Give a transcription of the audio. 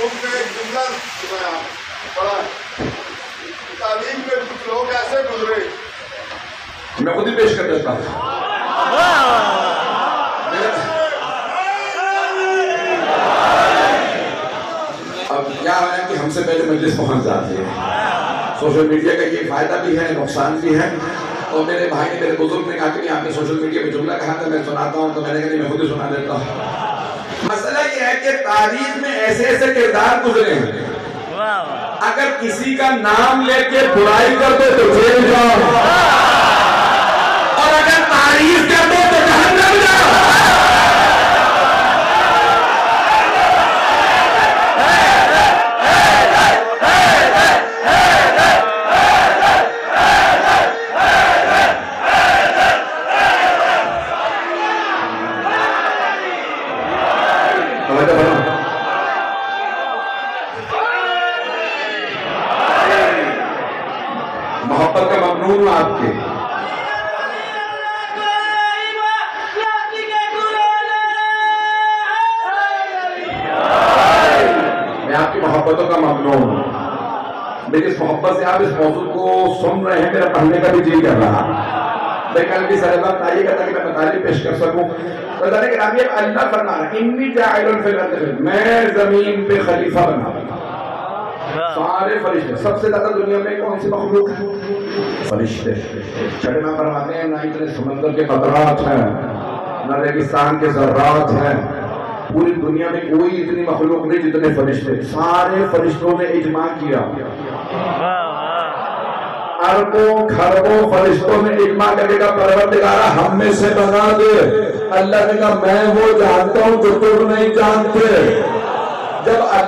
में एक जुमला पढ़ा है, तालीम में कुछ लोग ऐसे गुजरे, मैं खुद ही पेश कर देता हूँ। अब क्या है कि हमसे पहले मजलिस पहुंच जाती है। सोशल मीडिया का ये फायदा भी है, नुकसान भी है। और मेरे भाई ने, मेरे बुजुर्ग ने कहा कि आपने सोशल मीडिया में जुमला कहा था, मैं सुनाता हूँ, तो मैंने कहा मैं खुद ही सुना देता हूँ। मसला ये है कि तारीख में ऐसे ऐसे किरदार गुजरे हैं, अगर किसी का नाम लेके बुराई कर दो तो जेल जाओ, और अगर तारीफ कर दो तो जहन्नम जाओ। मोहब्बत का ममनून आपके, मैं आपकी मोहब्बतों का ममनून हूं। मेरी इस मोहब्बत से आप इस मौजूद को सुन रहे हैं, मेरा पढ़ने का भी जी कर रहा। मैं कल भी सारे वक्त आइए करता कि मैं तारीफ पेश कर सकूं। तो अल्लाह फरमा रहा है, इन्नी जाइलुन फिल अर्द, मैं जमीन पे खलीफा बनाऊंगा। सारे फरिश्ते, सबसे ज्यादा दुनिया में कौन सी मखलूक है? फरिश्ते। छठना फरमाते हैं, ना इतने समंदर के कतरात हैं, ना रेगिस्तान के ज़र्रात हैं, पूरी दुनिया में कोई इतनी मखलूक नहीं जितने फरिश्ते। सारे फरिश्तों ने इजमा किया, अरबों खरबों फरिश्तों ने इजमा करके कहा परवरदिगारा हम में से बना दे। अल्लाह ने कहा मैं वो जानता हूं जो तुम नहीं जानते। जब अल्लाह